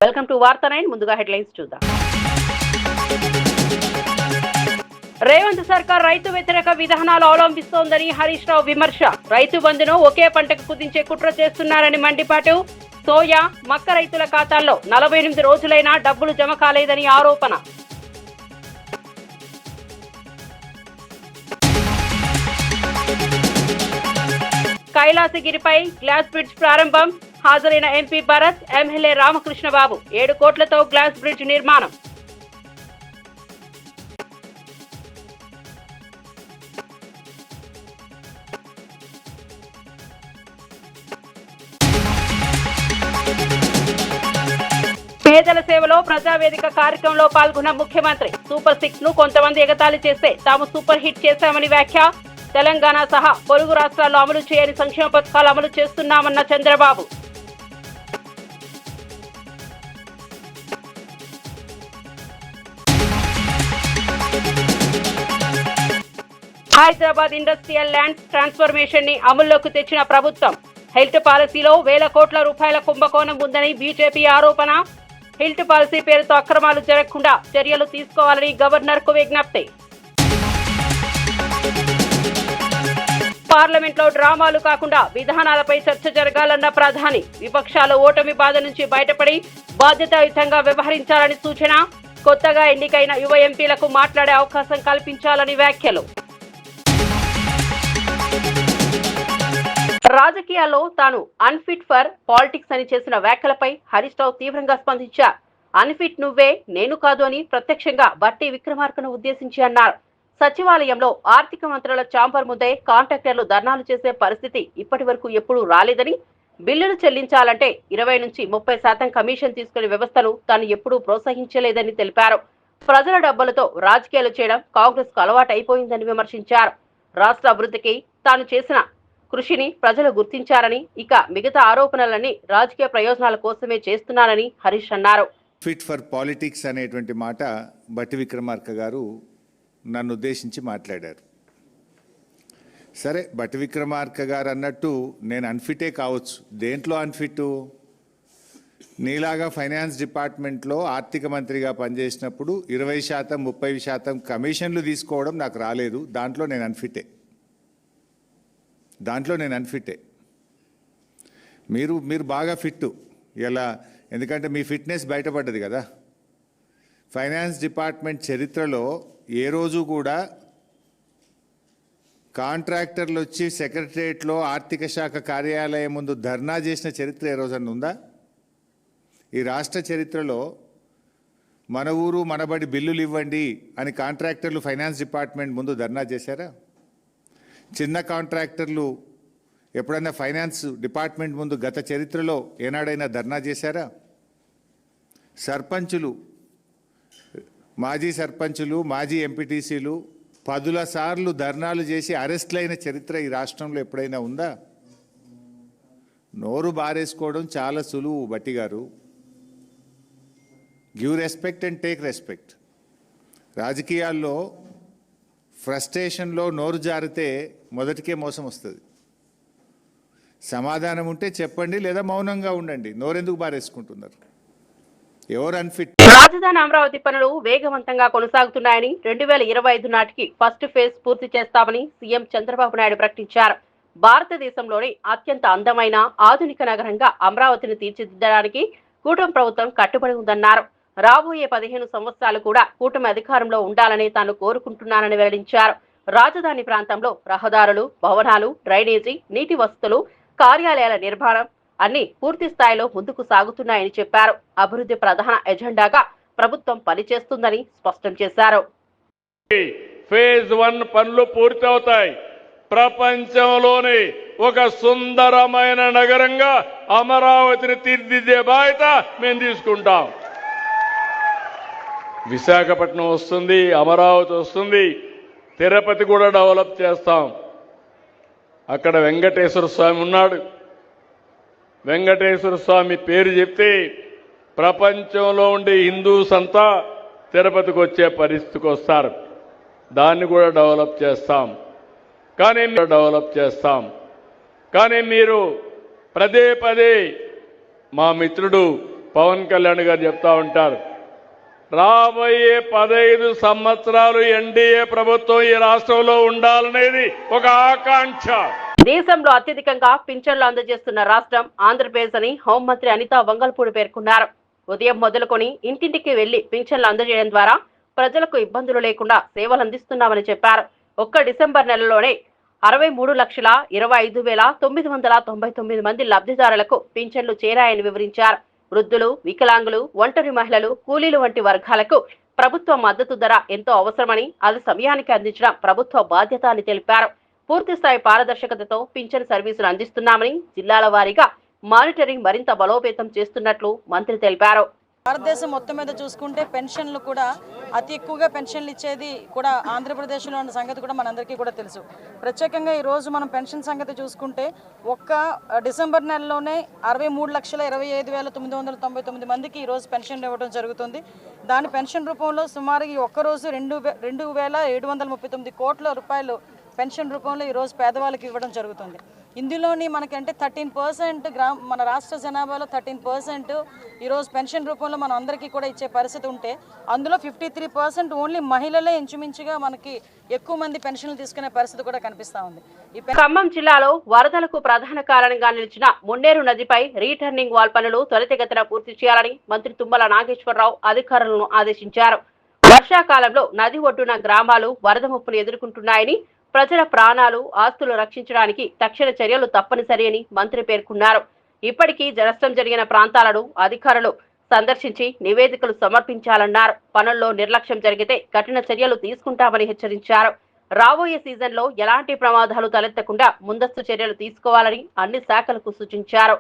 Welcome to వార్తా 9. ముందుగా headlines చూద్దాం. రేవంత్ సర్కార్ రైతు వ్యతిరేక విధానాలు అవలంబిస్తోందని హరీష్ రావు విమర్శ. రైతు బంధును ఒకే పంటకు కుదించే కుట్ర చేస్తున్నారని మండిపాటు. సోయా, మక్క రైతుల ఖాతాల్లో 48 రోజులైనా డబ్బులు జమ కాలేదని ఆరోపణ. కైలాసగిరిపై గ్లాస్ బ్రిడ్జ్ ప్రారంభం. హాజరైన ఎంపీ భరత్, ఎమ్మెల్యే రామకృష్ణబాబు. 7 కోట్లతో గ్లాస్ బ్రిడ్జ్ నిర్మాణం. పేదల సేవలో ప్రజావేదిక కార్యక్రమంలో పాల్గొన్న ముఖ్యమంత్రి. సూపర్ 6 ను కొంతమంది ఎగతాళి చేస్తే తాము సూపర్ హిట్ చేశామని వ్యాఖ్య. తెలంగాణ సహా పొరుగు రాష్ట్రాల్లో అమలు చేయని సంక్షేమ పథకాలు అమలు చేస్తున్నామన్న Chandrababu. Hyderabad industrial lands transformation ని అమల్లోకి తెచ్చిన ప్రభుత్వం. హెల్త్ పాలసీలో వేల కోట్ల రూపాయల కుంభకోణం ఉందని బీజేపీ ఆరోపణ. హెల్త్ పాలసీ పేరుతో అక్రమాలు జరగకుండా చర్యలు తీసుకోవాలని గవర్నర్ కు విజ్ఞప్తి. పార్లమెంట్లో డ్రామాలు కాకుండా విధానాలపై చర్చ జరగాలన్న ప్రధాని. విపక్షాలు ఓటమి బాధ నుంచి బయటపడి బాధ్యతాయుతంగా వ్యవహరించాలని సూచన. కొత్తగా ఎన్నికైన యువ ఎంపీలకు మాట్లాడే అవకాశం కల్పించాలని వ్యాఖ్యలు. రాజకీయాల్లో తాను అన్ఫిట్ ఫర్ పాలిటిక్స్ అని చేసిన వ్యాఖ్యలపై హరీష్ రావు తీవ్రంగా స్పందించారు. అన్ఫిట్ నువ్వే, నేను కాదు అని ప్రత్యక్షంగా బట్టి విక్రమార్కను ఉద్దేశించి అన్నారు. సచివాలయంలో ఆర్థిక మంత్రుల ఛాంబర్ ముందే కాంట్రాక్టర్లు ధర్నాలు చేసే పరిస్థితి ఇప్పటి వరకు ఎప్పుడూ రాలేదని, బిల్లులు చెల్లించాలంటే 20 నుంచి 30% కమిషన్ తీసుకునే వ్యవస్థను తాను ఎప్పుడూ ప్రోత్సహించలేదని తెలిపారు. ప్రజల డబ్బులతో రాజకీయాలు చేయడం కాంగ్రెస్ కు అలవాటు అయిపోయిందని విమర్శించారు. రాష్ట్ర అభివృద్ధికి తాను చేసిన కృషిని ప్రజలు గుర్తించారని, ఇక మిగతా ఆరోపణలన్నీ రాజకీయ ప్రయోజనాల కోసమే చేస్తున్నానని హరీష్ అన్నారు. ఫిట్ ఫర్ పాలిటిక్స్ అనేటువంటి మాట బట్టి విక్రమార్క గారు నన్ను ఉద్దేశించి మాట్లాడారు. సరే, బట్టి విక్రమార్క గారు అన్నట్టు నేను అన్ఫిటే కావచ్చు. దేంట్లో అన్ఫిట్? నీలాగా ఫైనాన్స్ డిపార్ట్మెంట్లో ఆర్థిక మంత్రిగా పనిచేసినప్పుడు 20%, 30% కమిషన్లు తీసుకోవడం నాకు రాలేదు. దాంట్లో నేను అన్ఫిటే. మీరు బాగా ఫిట్టు ఇలా, ఎందుకంటే మీ ఫిట్నెస్ బయటపడ్డది కదా. ఫైనాన్స్ డిపార్ట్మెంట్ చరిత్రలో ఏ రోజు కూడా కాంట్రాక్టర్లు వచ్చి సెక్రటరియట్లో ఆర్థిక శాఖ కార్యాలయం ముందు ధర్నా చేసిన చరిత్ర ఏ రోజన్నా ఉందా? ఈ రాష్ట్ర చరిత్రలో మన ఊరు మనబడి బిల్లులు ఇవ్వండి అని కాంట్రాక్టర్లు ఫైనాన్స్ డిపార్ట్మెంట్ ముందు ధర్నా చేశారా? చిన్న కాంట్రాక్టర్లు ఎప్పుడైనా ఫైనాన్స్ డిపార్ట్మెంట్ ముందు గత చరిత్రలో ఏనాడైనా ధర్నా చేశారా? సర్పంచులు, మాజీ సర్పంచులు, మాజీ ఎంపీటీసీలు 10 సార్లు ధర్నాలు చేసి అరెస్ట్లైన చరిత్ర ఈ రాష్ట్రంలో ఎప్పుడైనా ఉందా? నోరు బారేసుకోవడం చాలా సులువు బట్టి గారు. Give respect and take respect. రాజకీయాల్లో ఫ్రస్ట్రేషన్లో నోరు జారితే మొదటికే మోసం వస్తుంది. సమాధానం ఉంటే చెప్పండి, లేదా మౌనంగా ఉండండి. నోరెందుకు బారేసుకుంటున్నారు? ఎవరు అన్ఫిట్? రాజధాని అమరావతి పనులు వేగవంతంగా కొనసాగుతున్నాయని, 2025 నాటికి ఫస్ట్ ఫేజ్ పూర్తి చేస్తామని సీఎం చంద్రబాబు నాయుడు ప్రకటించారు. భారతదేశంలోని అత్యంత అందమైన ఆధునిక నగరంగా అమరావతిని తీర్చిదిద్దడానికి కూటమి ప్రభుత్వం కట్టుబడి ఉందన్నారు. రాబోయే 15 సంవత్సరాలు కూడా కూటమి అధికారంలో ఉండాలని తాను కోరుకుంటున్నానని వెల్లడించారు. రాజధాని ప్రాంతంలో రహదారులు, భవనాలు, డ్రైనేజీ, నీటి వసతులు, కార్యాలయాల నిర్మాణం అన్ని పూర్తి స్థాయిలో ముందుకు సాగుతున్నాయని చెప్పారు. అభివృద్ధి ప్రధాన ఎజెండాగా ప్రభుత్వం పనిచేస్తుందని స్పష్టం చేశారు. ఫేజ్ 1 పనులు పూర్తవుతాయి. ప్రపంచంలోని ఒక సుందరమైన నగరంగా అమరావతిని తీర్చిదిద్దే బాధ్యత మేము తీసుకుంటాం. విశాఖపట్నం వస్తుంది, అమరావతి వస్తుంది, తిరుపతి కూడా డెవలప్ చేస్తాం. అక్కడ వెంకటేశ్వర స్వామి ఉన్నాడు. వెంకటేశ్వర స్వామి పేరు చెప్తే ప్రపంచంలో ఉండే హిందూస్ అంతా తిరుపతికి వచ్చే పరిస్థితికి వస్తారు. దాన్ని కూడా డెవలప్ చేస్తాం. కానీ మీరు పదే మా మిత్రుడు పవన్ కళ్యాణ్ గారు చెప్తా ఉంటారు. రాబోయే 15 సంవత్సరాలు ఎన్డీఏ ప్రభుత్వం ఈ రాష్ట్రంలో ఉండాలనేది ఒక ఆకాంక్ష. దేశంలో అత్యధికంగా పింఛన్లు అందజేస్తున్న రాష్ట్రం ఆంధ్రప్రదేశ్ అని హోంమంత్రి అనితా వంగల్పూడి పేర్కొన్నారు. ఉదయం మొదలుకొని ఇంటింటికి వెళ్లి పింఛన్లు అందజేయడం ద్వారా ప్రజలకు ఇబ్బందులు లేకుండా సేవలు అందిస్తున్నామని చెప్పారు. ఒక్క డిసెంబర్ నెలలోనే 63,25,999 మంది లబ్ధిదారులకు పింఛన్లు చేరాయని వివరించారు. వృద్ధులు, వికలాంగులు, ఒంటరి మహిళలు, కూలీలు వంటి వర్గాలకు ప్రభుత్వ మద్దతు ధర ఎంతో అవసరమని అది సమయానికి అందించడం ప్రభుత్వ బాధ్యత అని తెలిపారు. పూర్తిస్థాయి పారదర్శకతతో పింఛన్ సర్వీసులు అందిస్తున్నామని, జిల్లాల వారీగా మానిటరింగ్ మరింత బలోపేతం చేస్తున్నట్లు మంత్రి తెలిపారు. భారతదేశం మొత్తం మీద చూసుకుంటే పెన్షన్లు కూడా అతి ఎక్కువగా పెన్షన్లు ఇచ్చేది కూడా ఆంధ్రప్రదేశ్లో ఉన్న సంగతి కూడా మనందరికీ కూడా తెలుసు. ప్రత్యేకంగా ఈరోజు మనం పెన్షన్ సంగతి చూసుకుంటే ఒక్క డిసెంబర్ నెలలోనే 63,25,999 మందికి ఈరోజు పెన్షన్ ఇవ్వడం జరుగుతుంది. దాని పెన్షన్ రూపంలో సుమారు ఈ ఒక్కరోజు 2,739 కోట్ల రూపాయలు పెన్షన్ రూపంలో ఈరోజు పేదవాళ్ళకి ఇవ్వడం జరుగుతుంది. ఇందులోని మనకంటే 13% మన రాష్ట్ర జనాభాలో 13% ఈరోజు పెన్షన్ రూపంలో మనం అందరికీ కూడా ఇచ్చే పరిస్థితి ఉంటే అందులో 53% ఓన్లీ మహిళలే ఇంచుమించుగా మనకి ఎక్కువ మంది పెన్షన్లు తీసుకునే పరిస్థితి కూడా కనిపిస్తూ ఉంది. ఖమ్మం జిల్లాలో వరదలకు ప్రధాన కారణంగా నిలిచిన మున్నేరు నదిపై రీటర్నింగ్ వాల్ పనులు త్వరితగతిన పూర్తి చేయాలని మంత్రి తుమ్మల నాగేశ్వరరావు అధికారులను ఆదేశించారు. వర్షాకాలంలో నది ఒడ్డున గ్రామాలు వరద ముప్పును ఎదుర్కొంటున్నాయని, ప్రజల ప్రాణాలు, ఆస్తులు రక్షించడానికి తక్షణ చర్యలు తప్పనిసరి అని మంత్రి పేర్కొన్నారు. ఇప్పటికీ నష్టం జరిగిన ప్రాంతాలను అధికారులు సందర్శించి నివేదికలు సమర్పించాలన్నారు. పనుల్లో నిర్లక్ష్యం జరిగితే కఠిన చర్యలు తీసుకుంటామని హెచ్చరించారు. రాబోయే సీజన్లో ఎలాంటి ప్రమాదాలు తలెత్తకుండా ముందస్తు చర్యలు తీసుకోవాలని అన్ని శాఖలకు సూచించారు.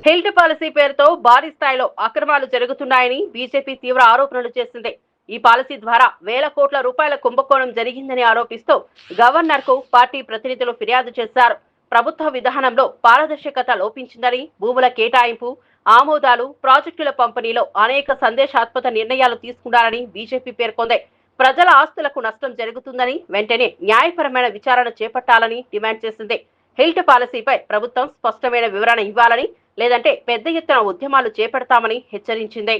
హెల్త్ పాలసీ పేరుతో భారీ స్థాయిలో అక్రమాలు జరుగుతున్నాయని బీజేపీ తీవ్ర ఆరోపణలు చేసింది. ఈ పాలసీ ద్వారా వేల కోట్ల రూపాయల కుంభకోణం జరిగిందని ఆరోపిస్తూ గవర్నర్ కు పార్టీ ప్రతినిధులు ఫిర్యాదు చేశారు. ప్రభుత్వ విధానంలో పారదర్శకత లోపించిందని, భూముల కేటాయింపు, ఆమోదాలు, ప్రాజెక్టుల పంపిణీలో అనేక సందేశాత్మక నిర్ణయాలు తీసుకున్నారని బీజేపీ పేర్కొంది. ప్రజల ఆస్తులకు నష్టం జరుగుతుందని వెంటనే న్యాయపరమైన విచారణ చేపట్టాలని డిమాండ్ చేసింది. హిల్ట్ పాలసీపై ప్రభుత్వం స్పష్టమైన వివరణ ఇవ్వాలని, లేదంటే పెద్ద ఎత్తున ఉద్యమాలు చేపడతామని హెచ్చరించింది.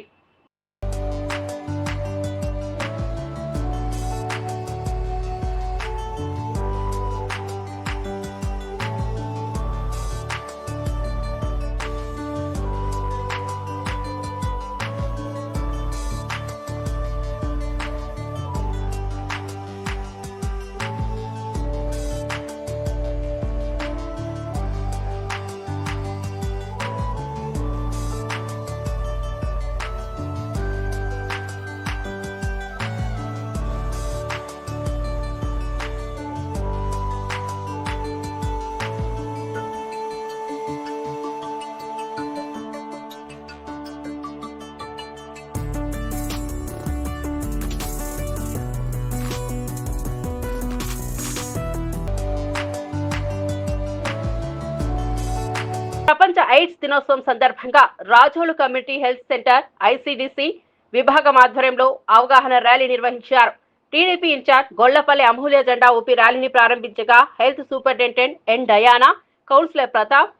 ప్రపంచ ఎయిడ్స్ దినోత్సవం సందర్భంగా Razole community health centre ICDC విభాగం ఆధ్వర్యంలో అవగాహన ర్యాలీ నిర్వహించారు. టీడీపీ ఇన్ఛార్జ్ గొళ్లపల్లి అమూల్య జెండా ఊపి ర్యాలీని ప్రారంభించగా హెల్త్ సూపరింటెండెంట్ ఎన్ డయానా, కౌన్సిలర్ ప్రతాప్,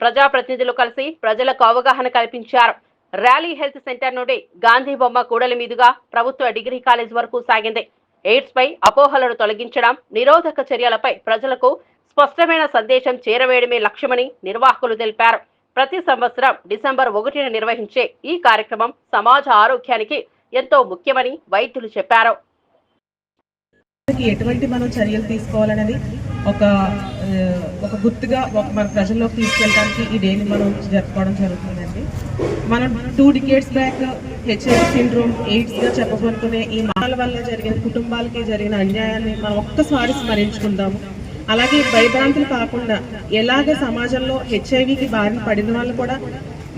ప్రజాప్రతినిధులు కలిసి ప్రజలకు అవగాహన కల్పించారు. ర్యాలీ హెల్త్ సెంటర్ నుండి గాంధీ బొమ్మ కూడలి మీదుగా ప్రభుత్వ డిగ్రీ కాలేజ్ వరకు సాగింది. ఎయిడ్స్ పై అపోహలను తొలగించడం, నిరోధక చర్యలపై ప్రజలకు స్పష్టమైన సందేశం చేరవేయడమే లక్ష్యమని నిర్వాహకులు తెలిపారు. ప్రతి సంవత్సరం డిసెంబర్ 1న నిర్వహించే ఈ కార్యక్రమం సమాజ ఆరోగ్యానికి ఎంతో ముఖ్యమని వైద్యులు చెప్పారు. ఎటువంటి మనం చర్యలు తీసుకోవాలనేది ఒక గుర్తుగా మన ప్రజల్లోకి తీసుకెళ్ళడానికి ఈ డేని మనం జరుపుకోవడం జరుగుతుందండి. మనం 2 decades బ్యాక్ హెచ్ఐవి సిండ్రోమ్, ఎయిడ్స్గా చెప్పబడుకునే ఈ మాటల వల్ల జరిగిన కుటుంబాలకి జరిగిన అన్యాయాన్ని మనం ఒక్కసారి స్మరించుకుందాము. అలాగే భయభ్రాంతులు కాకుండా ఎలాగ సమాజంలో హెచ్ఐవికి బారిన పడిన వాళ్ళు కూడా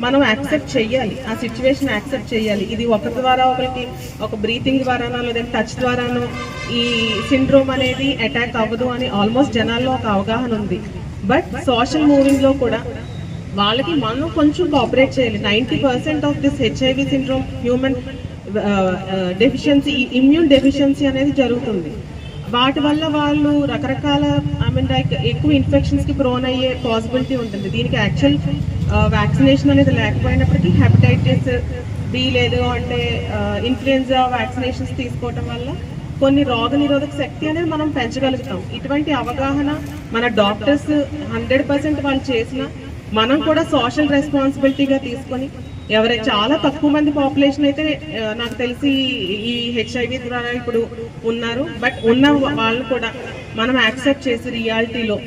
మనం యాక్సెప్ట్ చేయాలి, ఆ సిచ్యువేషన్ యాక్సెప్ట్ చేయాలి. ఇది ఒకరి ద్వారా ఒకరికి ఒక బ్రీతింగ్ ద్వారానో లేదంటే టచ్ ద్వారానో ఈ సిండ్రోమ్ అనేది అటాక్ అవ్వదు అని ఆల్మోస్ట్ జనాల్లో ఒక అవగాహన ఉంది. బట్ సోషల్ మూవింగ్లో కూడా వాళ్ళకి మనం కొంచెం కోఆపరేట్ చేయాలి. 90% of this HIV syndrome human deficiency, immune deficiency అనేది జరుగుతుంది. వాటి వల్ల వాళ్ళు రకరకాల ఎక్కువ ఇన్ఫెక్షన్స్కి ప్రోన్ అయ్యే పాసిబిలిటీ ఉంటుంది. దీనికి యాక్చువల్ వ్యాక్సినేషన్ అనేది లేకపోయినప్పటికీ హెపటైటిస్ బి లేదు అంటే ఇన్ఫ్లుయెన్జా వ్యాక్సినేషన్స్ తీసుకోవటం వల్ల కొన్ని రోగ నిరోధక శక్తి అనేది మనం పెంచగలుగుతాం. ఇటువంటి అవగాహన మన డాక్టర్స్ 100% వాళ్ళు చేసిన మనం కూడా సోషల్ రెస్పాన్సిబిలిటీగా తీసుకొని ఎవరైతే చాలా తక్కువ మంది పాపులేషన్ అయితే నాకు తెలిసి ఈ హెచ్ఐవి ద్వారా ఇప్పుడు ఉన్నారు. బట్ ఉన్న వాళ్ళు కూడా మనం యాక్సెప్ట్ చేసి రియాలిటీలో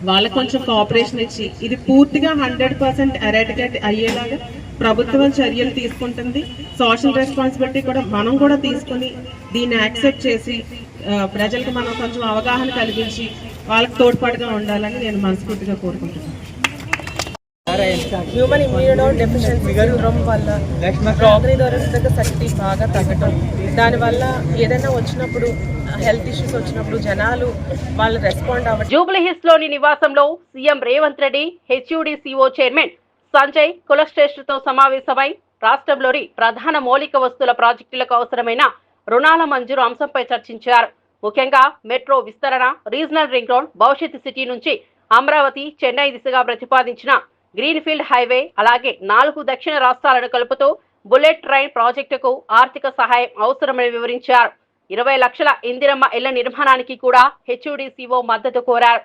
వాళ్ళకి కొంచెం కోఆపరేషన్ ఇచ్చి ఇది పూర్తిగా 100% ఎరాడికేట్ అయ్యేలాగా ప్రభుత్వం చర్యలు తీసుకుంటుంది. సోషల్ రెస్పాన్సిబిలిటీ కూడా మనం కూడా తీసుకొని దీన్ని యాక్సెప్ట్ చేసి ప్రజలకు మనం కొంచెం అవగాహన కలిగించి వాళ్ళకి తోడ్పాటుగా ఉండాలని నేను మనస్ఫూర్తిగా కోరుకుంటున్నాను. హ్యూమన్ ఇమ్యూనో డెఫిషియన్సీ సిండ్రోమ్ వల్ల రోగనిరోధక శక్తి బాగా తగ్గటం, దానివల్ల ఏదైనా వచ్చినప్పుడు హెల్త్ ఇష్యూస్ వచ్చినప్పుడు జనాలు వాళ్ళు రెస్పాండ్ అవ్వడం. జూబ్లీహిల్స్ లోని నివాసంలో సీఎం రేవంత్ రెడ్డి హెచ్యూడీసీఓ చైర్మన్ సంజయ్ కులశ్రేష్ఠతో సమావేశమై రాష్ట్రంలోని ప్రధాన మౌలిక వస్తువుల ప్రాజెక్టులకు అవసరమైన రుణాల మంజూరు అంశంపై చర్చించారు. ముఖ్యంగా మెట్రో విస్తరణ, రీజనల్ రింగ్ రోడ్, భవిష్యత్ సిటీ నుంచి అమరావతి, చెన్నై దిశగా ప్రతిపాదించిన గ్రీన్ఫీల్డ్ హైవే, అలాగే 4 దక్షిణ రాష్ట్రాలను కలుపుతూ బుల్లెట్ ట్రైన్ ప్రాజెక్టుకు ఆర్థిక సహాయం అవసరమని వివరించారు. 20 లక్షల ఇందిరమ్మ ఇళ్ల నిర్మాణానికి కూడా హెచ్యూడీసీఓ మద్దతు కోరారు.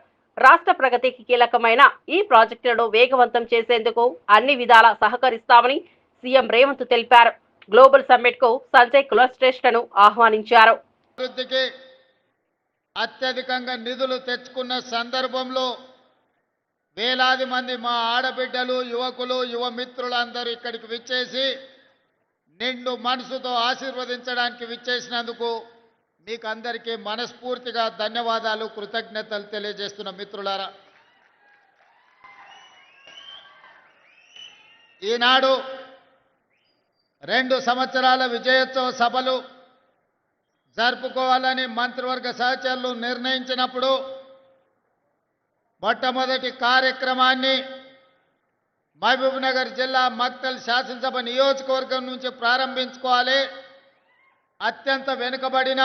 రాష్ట్ర ప్రగతికి కీలకమైన ఈ ప్రాజెక్టులను వేగవంతం చేసేందుకు అన్ని విధాలా సహకరిస్తామని సీఎం రేవంత్ తెలిపారు. గ్లోబల్ సమ్మిట్ కు సంజయ్ కులశ్రేష్ఠను ఆహ్వానించారు. అత్యధికంగా నిధులు తెచ్చుకున్న సందర్భంలో వేలాది మంది మా ఆడబిడ్డలు, యువకులు, యువ మిత్రులందరూ ఇక్కడికి విచ్చేసి నిండు మనసుతో ఆశీర్వదించడానికి విచ్చేసినందుకు మీకు అందరికీ మనస్ఫూర్తిగా ధన్యవాదాలు, కృతజ్ఞతలు తెలియజేస్తున్న మిత్రులారా, ఈనాడు 2 సంవత్సరాల విజయోత్సవ సభలు జరుపుకోవాలని మంత్రివర్గ సహచరులు నిర్ణయించినప్పుడు మొట్టమొదటి కార్యక్రమాన్ని మహబూబ్నగర్ జిల్లా మక్తల్ శాసనసభ నియోజకవర్గం నుంచి ప్రారంభించుకోవాలి. అత్యంత వెనుకబడిన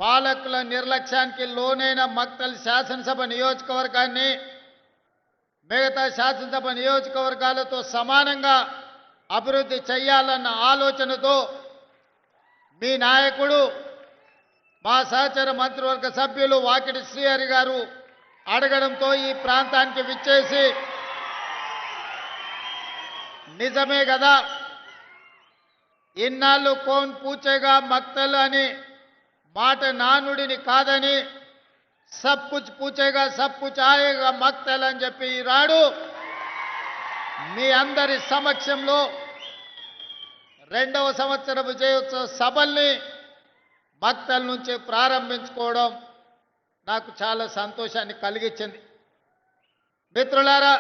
పాలకుల నిర్లక్ష్యానికి లోనైన మక్తల్ శాసనసభ నియోజకవర్గాన్ని మిగతా శాసనసభ నియోజకవర్గాలతో సమానంగా అభివృద్ధి చేయాలన్న ఆలోచనతో మీ నాయకుడు మా సహచర మంత్రివర్గ సభ్యులు వాకిటి శ్రీహరి గారు అడగడంతో ఈ ప్రాంతానికి విచ్చేసి నిజమే కదా ఇన్నాళ్ళు కోన్ పూచేగా మక్తల్ అని మాట నానుడిని కాదని సబ్ కుచ్ పూచేగా సబ్ కుచ్ ఆయేగా మక్తల్ అని చెప్పి ఈనాడు మీ అందరి సమక్షంలో 2వ సంవత్సర విజయోత్సవ సభల్ని మక్తల్ నుంచి ప్రారంభించుకోవడం నాకు చాలా సంతోషాన్ని కలిగించింది. మిత్రులారా,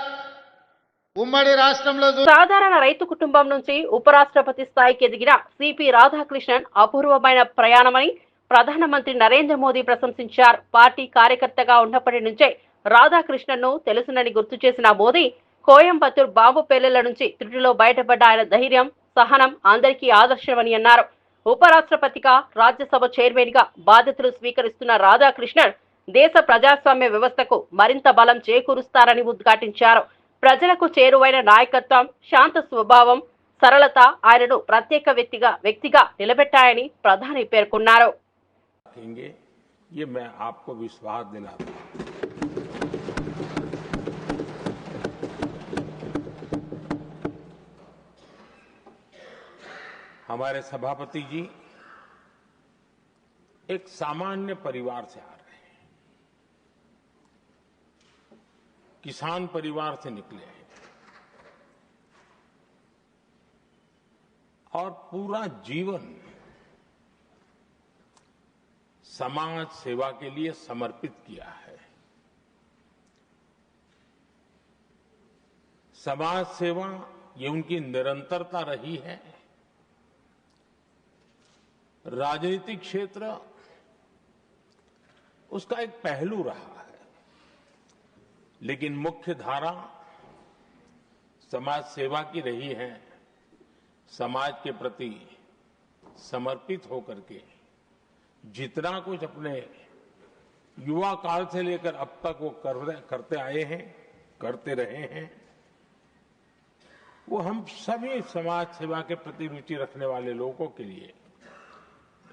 ఉమ్మడి రాష్ట్రంలో సాధారణ రైతు కుటుంబం నుంచి ఉపరాష్ట్రపతి స్థాయికి ఎదిగిన సిపి రాధాకృష్ణన్ అపూర్వమైన ప్రయాణమని ప్రధానమంత్రి నరేంద్ర మోదీ ప్రశంసించారు. పార్టీ కార్యకర్తగా ఉన్నప్పటి నుంచే రాధాకృష్ణన్ ను తెలుసునని గుర్తు చేసిన మోదీ కోయంబత్తూర్ బాంబు పేలుళ్ల నుంచి త్రుటిలో బయటపడ్డ ఆయన ధైర్యం, సహనం అందరికీ ఆదర్శమని అన్నారు. ఉపరాష్ట్రపతిగా, రాజ్యసభ చైర్మన్ గా బాధ్యతలు స్వీకరిస్తున్న రాధాకృష్ణన్ దేశ ప్రజాస్వామ్య వ్యవస్థకు మరింత బలం చేకూరుస్తారని ఉద్ఘాటించారు. ప్రజలకు చేరువైన నాయకత్వం, శాంత స్వభావం, సరళత ఆయనను ప్రత్యేక వ్యక్తిగా నిలబెట్టాయని ప్రధాని పేర్కొన్నారు. ये मैं आपको विश्वास दिलाता हूं। हमारे सभापति जी एक सामान्य परिवार से आ रहे हैं, किसान परिवार से निकले हैं और पूरा जीवन समाज सेवा के लिए समर्पित किया है। समाज सेवा ये उनकी निरंतरता रही है। राजनीतिक क्षेत्र उसका एक पहलू रहा है, लेकिन मुख्य धारा समाज सेवा की रही है। समाज के प्रति समर्पित होकर के जितना कुछ अपने युवा काल से लेकर अब तक वो करते आए हैं, करते रहे हैं, वो हम सभी समाज सेवा के प्रति रुचि रखने वाले लोगों के लिए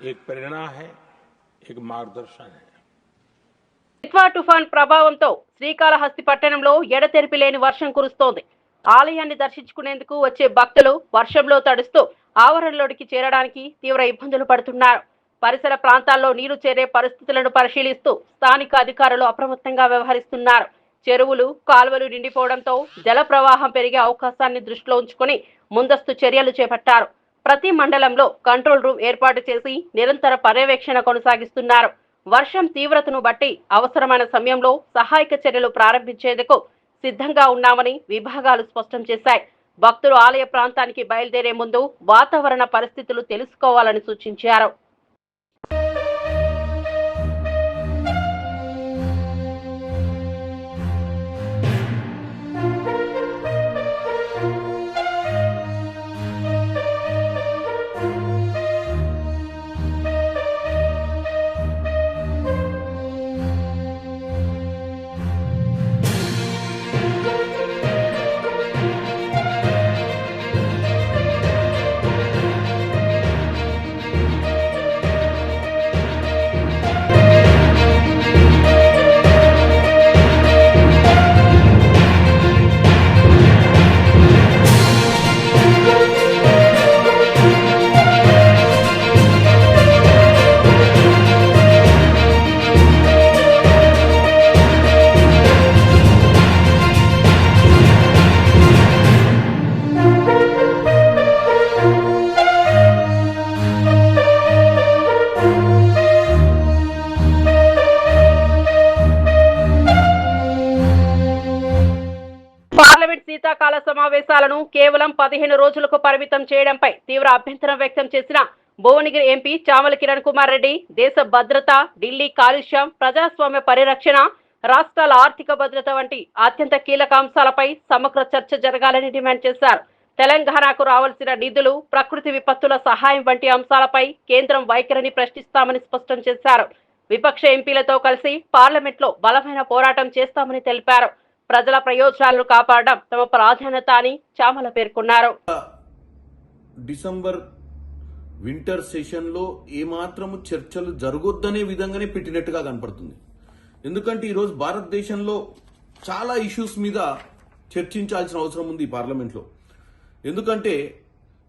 एक प्रेरणा है, एक मार्गदर्शन है। ఇత్వా తుఫాన్ ప్రభావంతో శ్రీకాళహస్తి పట్టణంలో ఎడతెరిపి లేని వర్షం కురుస్తోంది. ఆలయాన్ని దర్శించుకునేందుకు వచ్చే భక్తులు వర్షంలో తడుస్తూ ఆవరణలోకి చేరడానికి తీవ్ర ఇబ్బందులు పడుతున్నారు. పరిసర ప్రాంతాల్లో నీరు చేరే పరిస్థితులను పరిశీలిస్తూ స్థానిక అధికారులు అప్రమత్తంగా వ్యవహరిస్తున్నారు. చెరువులు, కాలువలు నిండిపోవడంతో జల ప్రవాహం పెరిగే అవకాశాన్ని దృష్టిలో ఉంచుకుని ముందస్తు చర్యలు చేపట్టారు. ప్రతి మండలంలో కంట్రోల్ రూమ్ ఏర్పాటు చేసి నిరంతర పర్యవేక్షణ కొనసాగిస్తున్నారు. వర్షం తీవ్రతను బట్టి అవసరమైన సమయంలో సహాయక చర్యలు ప్రారంభించేందుకు సిద్ధంగా ఉన్నామని విభాగాలు స్పష్టం చేశాయి. భక్తులు ఆలయ ప్రాంతానికి బయలుదేరే ముందు వాతావరణ పరిస్థితులు తెలుసుకోవాలని సూచించారు. శీతాకాల సమావేశాలను కేవలం 15 రోజులకు పరిమితం చేయడంపై తీవ్ర అభ్యంతరం వ్యక్తం చేసిన భువనగిరి ఎంపీ చామల కిరణ్ కుమార్ రెడ్డి దేశ భద్రత, ఢిల్లీ కాలుష్యం, ప్రజాస్వామ్య పరిరక్షణ, రాష్ట్రాల ఆర్థిక భద్రత వంటి అత్యంత కీలక అంశాలపై సమగ్ర చర్చ జరగాలని డిమాండ్ చేశారు. తెలంగాణకు రావాల్సిన నిధులు, ప్రకృతి విపత్తుల సహాయం వంటి అంశాలపై కేంద్రం వైఖరిని ప్రశ్నిస్తామని స్పష్టం చేశారు. విపక్ష ఎంపీలతో కలిసి పార్లమెంట్లో బలమైన పోరాటం చేస్తామని తెలిపారు. ప్రజల ప్రయోజనాలను కాపాడడం తమ ప్రాధాన్యత అని చామల పేర్కొన్నారు. డిసెంబర్ వింటర్ సెషన్లో ఏమాత్రము చర్చలు జరగొద్దనే విధంగానే పెట్టినట్టుగా కనపడుతుంది. ఎందుకంటే ఈరోజు భారతదేశంలో చాలా ఇష్యూస్ మీద చర్చించాల్సిన అవసరం ఉంది ఈ పార్లమెంట్లో. ఎందుకంటే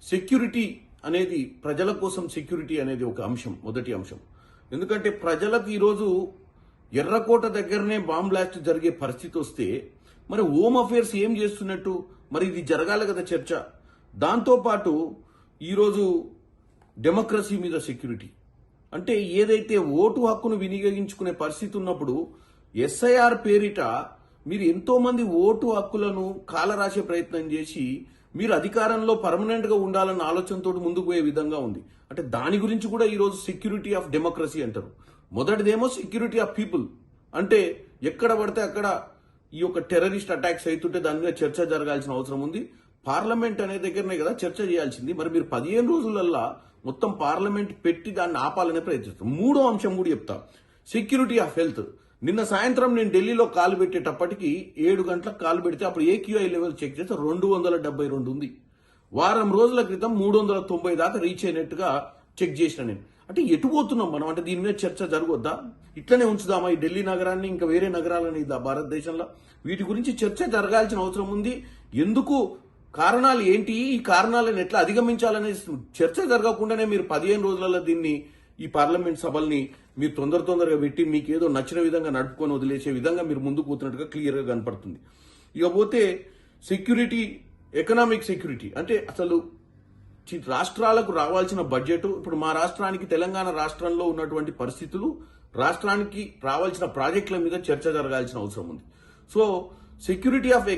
సెక్యూరిటీ అనేది, ప్రజల కోసం సెక్యూరిటీ అనేది ఒక అంశం, మొదటి అంశం. ఎందుకంటే ప్రజలకు ఈరోజు ఎర్రకోట దగ్గరనే బాంబ్ బ్లాస్ట్ జరిగే పరిస్థితి వస్తే మరి హోమ్ అఫేర్స్ ఏం చేస్తున్నట్టు? మరి ఇది జరగాలి కదా చర్చ. దాంతోపాటు ఈరోజు డెమోక్రసీ మీద సెక్యూరిటీ అంటే ఏదైతే ఓటు హక్కును వినియోగించుకునే పరిస్థితి ఉన్నప్పుడు ఎస్ఐఆర్ పేరిట మీరు ఎంతో మంది ఓటు హక్కులను కాలరాసే ప్రయత్నం చేసి మీరు అధికారంలో పర్మనెంట్ గా ఉండాలన్న ఆలోచనతో ముందుకు పోయే విధంగా ఉంది. అంటే దాని గురించి కూడా ఈరోజు సెక్యూరిటీ ఆఫ్ డెమోక్రసీ అంటారు. మొదటిదేమో సెక్యూరిటీ ఆఫ్ పీపుల్, అంటే ఎక్కడ పడితే అక్కడ ఈ యొక్క టెర్రరిస్ట్ అటాక్స్ అవుతుంటే దాని మీద చర్చ జరగాల్సిన అవసరం ఉంది. పార్లమెంట్ అనే దగ్గరనే కదా చర్చ చేయాల్సింది. మరి మీరు 15 రోజులల్లా మొత్తం పార్లమెంట్ పెట్టి దాన్ని ఆపాలనే ప్రయత్నిస్తారు. మూడో అంశం కూడా చెప్తా, సెక్యూరిటీ ఆఫ్ హెల్త్. నిన్న సాయంత్రం నేను ఢిల్లీలో కాలు పెట్టేటప్పటికి 7 గంటలకు కాలు పెడితే అప్పుడు AQI లెవెల్ చెక్ చేస్తే 272 ఉంది. వారం రోజుల క్రితం 390 దాకా రీచ్ అయినట్టుగా చెక్ చేసిన నేను. అంటే ఎటు పోతున్నాం మనం? అంటే దీని మీద చర్చ జరగొద్దా? ఇట్లనే ఉంచుదామా ఈ ఢిల్లీ నగరాన్ని, ఇంకా వేరే నగరాలని భారతదేశంలో? వీటి గురించి చర్చ జరగాల్సిన అవసరం ఉంది. ఎందుకు, కారణాలు ఏంటి, ఈ కారణాలను ఎట్లా అధిగమించాలనే చర్చ జరగకుండానే మీరు 15 రోజులలో దీన్ని, ఈ పార్లమెంట్ సభల్ని మీరు తొందరగా పెట్టి మీకు ఏదో నచ్చిన విధంగా నడుపుకొని వదిలేసే విధంగా మీరు ముందుకు పోతున్నట్టుగా క్లియర్ గా కనపడుతుంది. ఇకపోతే సెక్యూరిటీ, ఎకనామిక్ సెక్యూరిటీ అంటే అసలు రాష్ట్రాలకు రావాల్సిన బడ్జెట్, ఇప్పుడు మా రాష్ట్రానికి, తెలంగాణ రాష్ట్రంలో ఉన్నటువంటి పరిస్థితులు, రాష్ట్రానికి రావాల్సిన ప్రాజెక్టుల మీద చర్చ జరగాల్సిన అవసరం ఉంది. సో సెక్యూరిటీ ఆఫ్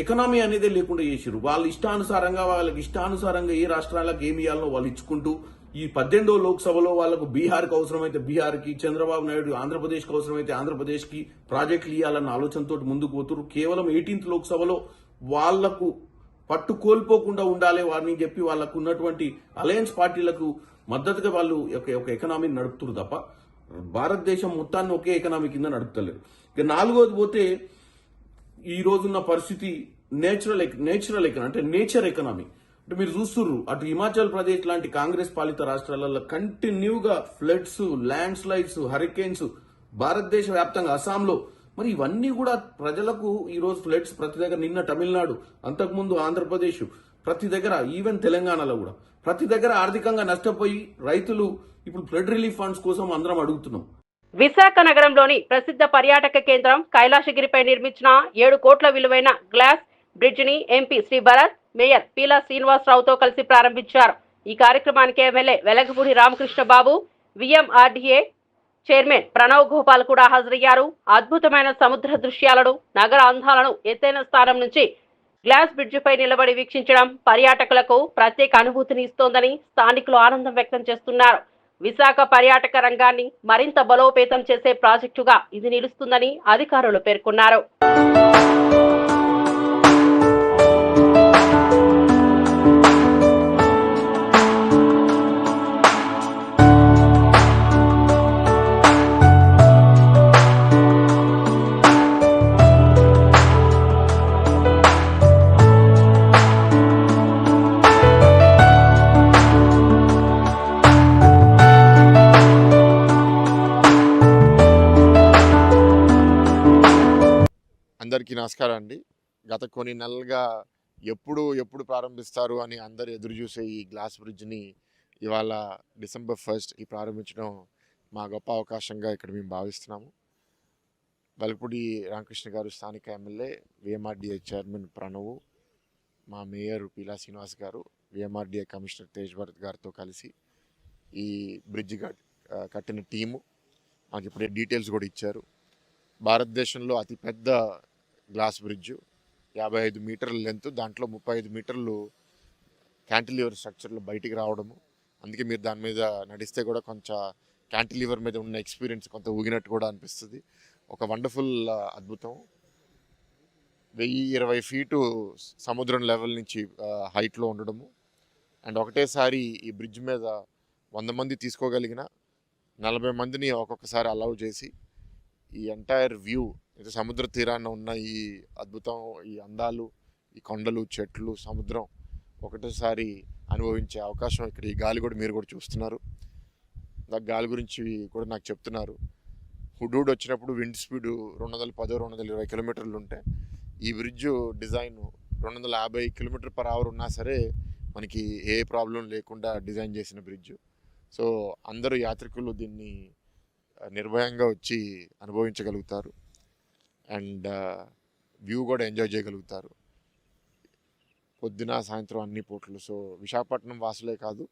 ఎకనామీ అనేదే లేకుండా చేసిరు. వాళ్ళ ఇష్టానుసారంగా, వాళ్ళకి ఇష్టానుసారంగా ఏ రాష్ట్రాలకు ఏమి ఇవ్వాలనో వాళ్ళు ఇచ్చుకుంటూ, ఈ 18వ లోక్సభలో వాళ్ళకు బీహార్కి అవసరమైతే బీహార్కి, చంద్రబాబు నాయుడు ఆంధ్రప్రదేశ్కి అవసరమైతే ఆంధ్రప్రదేశ్కి ప్రాజెక్టులు ఇవ్వాలన్న ఆలోచనతో ముందుకు పోతున్నారు. కేవలం 18th లోక్సభలో వాళ్లకు పట్టు కోల్పోకుండా ఉండాలి వారిని చెప్పి వాళ్ళకు ఉన్నటువంటి అలయన్స్ పార్టీలకు మద్దతుగా వాళ్ళు ఒక ఎకనామీని నడుపుతున్నారు తప్ప భారతదేశం మొత్తాన్ని ఒకే ఎకనామీ కింద నడుపుతలేరు. ఇక నాలుగోది పోతే ఈ రోజున్న పరిస్థితి నేచురల్ ఎకనామీ, అంటే నేచర్ ఎకనామీ. అంటే మీరు చూస్తున్నారు అటు హిమాచల్ ప్రదేశ్ లాంటి కాంగ్రెస్ పాలిత రాష్ట్రాలలో కంటిన్యూగా ఫ్లడ్స్, ల్యాండ్ స్లైడ్స్, హరికేన్స్, భారతదేశ వ్యాప్తంగా అస్సాంలో. మరి ఇవన్నీ కూడా ప్రజలకు ఈ రోజు ఫ్లడ్స్ ప్రతి దగ్గర, నిన్న తమిళనాడు, అంతకుముందు ఆంధ్రప్రదేశ్, ప్రతి దగ్గర, ఈవెన్ తెలంగాణలో కూడా ప్రతి దగ్గర ఆర్థికంగా నష్టపోయి రైతులు ఇప్పుడు ఫ్లడ్ రిలీఫ్ ఫండ్స్ కోసం అందరం అడుగుతున్నాం. విశాఖ నగరంలోని ప్రసిద్ధ పర్యాటక కేంద్రం కైలాసగిరిపై నిర్మించిన 7 కోట్ల విలువైన గ్లాస్ బ్రిడ్జ్ ని ఎంపీ శ్రీ భరత్, మేయర్ పీలా శ్రీనివాసరావుతో కలిసి ప్రారంభించారు. ఈ కార్యక్రమానికి MLA Velagapudi Ramakrishna Babu, VMRDA chairman Pranav Gopal కూడా హాజరయ్యారు. అద్భుతమైన సముద్ర దృశ్యాలను, నగర అందాలను ఎత్తైన స్థానం నుంచి గ్లాస్ బ్రిడ్జిపై నిలబడి వీక్షించడం పర్యాటకులకు ప్రత్యేక అనుభూతిని ఇస్తోందని స్థానికులు ఆనందం వ్యక్తం చేస్తున్నారు. విశాఖ పర్యాటక రంగాన్ని మరింత బలోపేతం చేసే ప్రాజెక్టుగా ఇది నిలుస్తుందని అధికారులు పేర్కొన్నారు. అందరికీ నమస్కారం అండి. గత కొన్ని నెలలుగా ఎప్పుడు ప్రారంభిస్తారు అని అందరు ఎదురు చూసే ఈ గ్లాస్ బ్రిడ్జ్ని ఇవాళ December 1st ప్రారంభించడం మా గొప్ప అవకాశంగా ఇక్కడ మేము భావిస్తున్నాము. వెలగపూడి రామకృష్ణ గారు స్థానిక ఎమ్మెల్యే, VMRDA చైర్మన్ ప్రణవ్, మా మేయర్ పీలా శ్రీనివాస్ గారు, VMRDA కమిషనర్ తేజ్ భరత్ గారితో కలిసి ఈ బ్రిడ్జ్ కట్టిన టీము మాకు ఇప్పుడే డీటెయిల్స్ కూడా ఇచ్చారు. భారతదేశంలో అతిపెద్ద గ్లాస్ బ్రిడ్జ్, 55 మీటర్ల లెంత్, దాంట్లో 35 మీటర్లు క్యాంటిలివర్ స్ట్రక్చర్లో బయటికి రావడము. అందుకే మీరు దాని మీద నడిస్తే కూడా కొంచెం క్యాంటిలివర్ మీద ఉన్న ఎక్స్పీరియన్స్ కొంత ఊగినట్టు కూడా అనిపిస్తుంది. ఒక వండర్ఫుల్ అద్భుతం. 1020 ఫీటు సముద్రం లెవెల్ నుంచి హైట్లో ఉండడము, అండ్ ఒకటేసారి ఈ బ్రిడ్జ్ మీద 100 మంది తీసుకోగలిగిన 40 మందిని ఒక్కొక్కసారి అలౌ చేసి ఈ ఎంటైర్ వ్యూ, ఇది సముద్ర తీరాన ఉన్న ఈ అద్భుతం, ఈ అందాలు, ఈ కొండలు, చెట్లు, సముద్రం ఒకటేసారి అనుభవించే అవకాశం ఇక్కడ ఈ గాలి కూడా మీరు కూడా చూస్తున్నారు. గాలి గురించి కూడా నాకు చెప్తున్నారు. హుడూడ్ వచ్చినప్పుడు విండ్ స్పీడ్ 210-220 కిలోమీటర్లు ఉంటే ఈ బ్రిడ్జ్ డిజైన్ 250 km/h ఉన్నా సరే మనకి ఏ ప్రాబ్లం లేకుండా డిజైన్ చేసిన బ్రిడ్జ్. సో అందరూ యాత్రికులు దీన్ని నిర్భయంగా వచ్చి అనుభవించగలుగుతారు అండ్ వ్యూ కూడా ఎంజాయ్ చేయగలుగుతారు పొద్దున సాయంత్రం అన్ని పూటలు. సో విశాఖపట్నం వాసులే కాదు,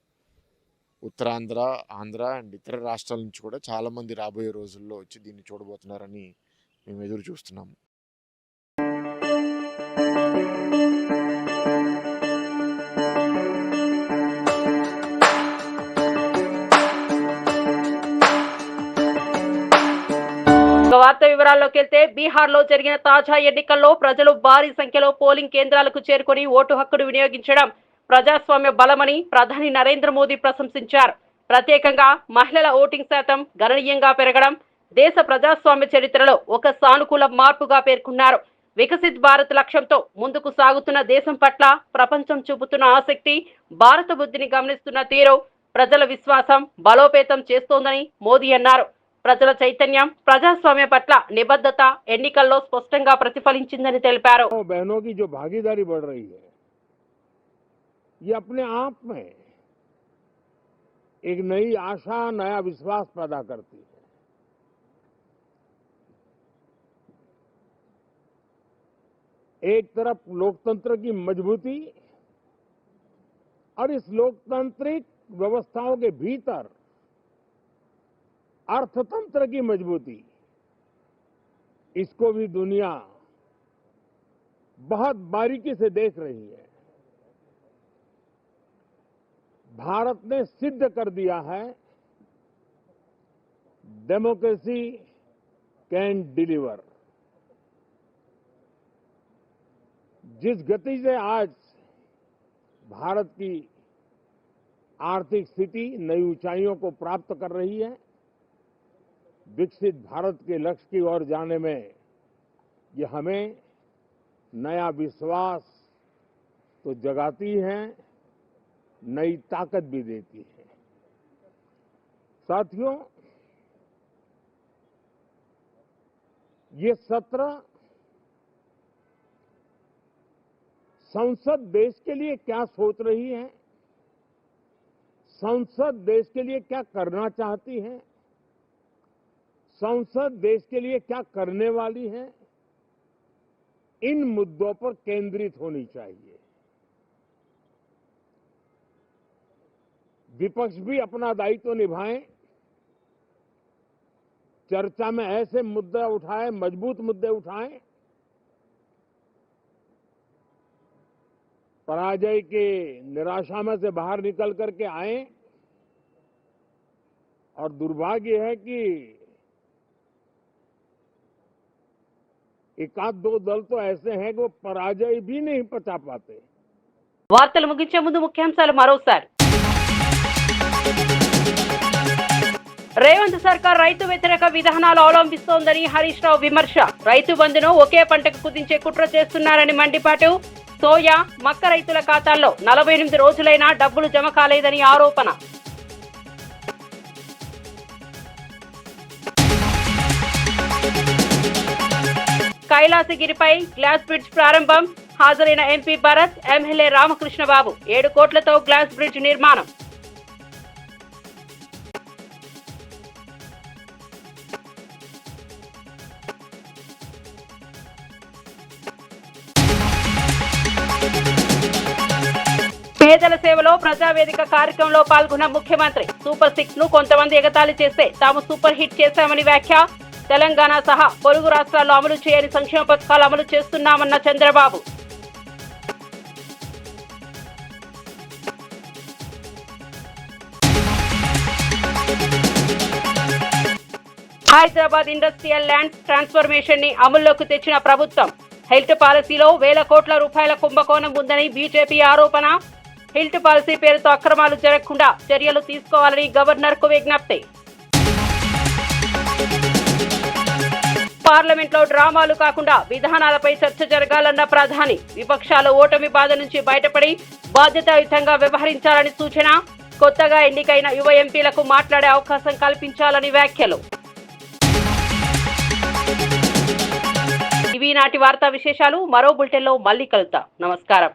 ఉత్తరాంధ్ర, ఆంధ్ర అండ్ ఇతర రాష్ట్రాల నుంచి కూడా చాలామంది రాబోయే రోజుల్లో వచ్చి దీన్ని చూడబోతున్నారని మేము ఎదురు చూస్తున్నాము. వార్త వివరాల్లోకి వెళ్తే, బీహార్లో జరిగిన తాజా ఎన్నికల్లో ప్రజలు భారీ సంఖ్యలో పోలింగ్ కేంద్రాలకు చేరుకుని ఓటు హక్కును వినియోగించడం ప్రజాస్వామ్య బలమని ప్రధాని నరేంద్ర మోదీ ప్రశంసించారు. ప్రత్యేకంగా మహిళల ఓటింగ్ శాతం గణనీయంగా పెరగడం దేశ ప్రజాస్వామ్య చరిత్రలో ఒక సానుకూల మార్పుగా పేర్కొన్నారు. వికసిత్ భారత్ లక్ష్యంతో ముందుకు సాగుతున్న దేశం పట్ల ప్రపంచం చూపుతున్న ఆసక్తి, భారత బుద్ధిని గమనిస్తున్న తీరు ప్రజల విశ్వాసం బలోపేతం చేస్తోందని మోదీ అన్నారు. ప్రజల చైతన్యం, ప్రజాస్వామ్య పట్ల నిబద్ధత ఎన్నికల్లో స్పష్టంగా ప్రతిఫలించిందని తెలిపారు. बहनों की जो भागीदारी बढ़ रही है, ये अपने आप में एक नई आशा, नया विश्वास पैदा करती है. एक तरफ लोकतंत्र की मजबूती और इस लोकतांत्रिक व्यवस्थाओं के भीतर अर्थतंत्र की मजबूती, इसको भी दुनिया बहुत बारीकी से देख रही है. भारत ने सिद्ध कर दिया है डेमोक्रेसी कैन डिलीवर. जिस गति से आज भारत की आर्थिक स्थिति नई ऊंचाइयों को प्राप्त कर रही है, विकसित भारत के लक्ष्य की ओर जाने में ये हमें नया विश्वास तो जगाती है, नई ताकत भी देती है. साथियों, ये सत्र संसद देश के लिए क्या सोच रही है, संसद देश के लिए क्या करना चाहती है, संसद देश के लिए क्या करने वाली है, इन मुद्दों पर केंद्रित होनी चाहिए. विपक्ष भी अपना दायित्व निभाएं, चर्चा में ऐसे मुद्दे उठाएं, मजबूत मुद्दे उठाएं, पराजय के निराशा में से बाहर निकल करके आए. और दुर्भाग्य है कि एकाध दो दल तो ऐसे हैं कि वो पराजय भी नहीं पचा पाते. వార్తలు ముగించే ముందు ముఖ్యాంశాలు మరోసారి. రేవంత్ సర్కార్ రైతు వ్యతిరేక విధానాలు అవలంబిస్తోందని హరీష్ రావు విమర్శ. రైతు బంధును ఒకే పంటకు కుదించే కుట్ర చేస్తున్నారని మండిపాటు. సోయా, మక్క రైతుల ఖాతాల్లో 48 రోజులైనా డబ్బులు జమ కాలేదని ఆరోపణ. కైలాసగిరిపై గ్లాస్ బ్రిడ్జ్ ప్రారంభం. హాజరైన ఎంపీ భరత్, ఎమ్మెల్యే రామకృష్ణబాబు. 7 కోట్లతో గ్లాస్ బ్రిడ్జ్ నిర్మాణం. పేదల సేవలో ప్రజావేదిక కార్యక్రమంలో పాల్గొన్న ముఖ్యమంత్రి. సూపర్ 6 ను కొంతమంది ఎగతాళి చేస్తే తాము సూపర్ హిట్ చేశామని వ్యాఖ్య. తెలంగాణ సహా పొరుగు రాష్ట్రాల్లో అమలు చేయని సంక్షేమ పథకాలు అమలు చేస్తున్నామన్న Chandrababu. Hyderabad industrial lands transformation ని అమల్లోకి తెచ్చిన ప్రభుత్వం. హెల్త్ పాలసీలో వేల కోట్ల రూపాయల కుంభకోణం ఉందని బీజేపీ ఆరోపణ. హెల్త్ పాలసీ పేరుతో అక్రమాలు జరగకుండా చర్యలు తీసుకోవాలని గవర్నర్ కు విజ్ఞప్తి. పార్లమెంట్ లో డ్రామాలు కాకుండా విధానాలపై చర్చ జరగాలన్న ప్రధాని. విపక్షాలు ఓటమి బాధ నుంచి బయటపడి బాధ్యతాయుతంగా వ్యవహరించాలని సూచన. కొత్తగా ఎన్నికైన యువ ఎంపీలకు మాట్లాడే అవకాశం కల్పించాలని వ్యాఖ్యలు. ఇవి నాటి వార్తా విశేషాలు. మరో బులెటిన్లో మళ్ళీ కలుద్దాం. నమస్కారం.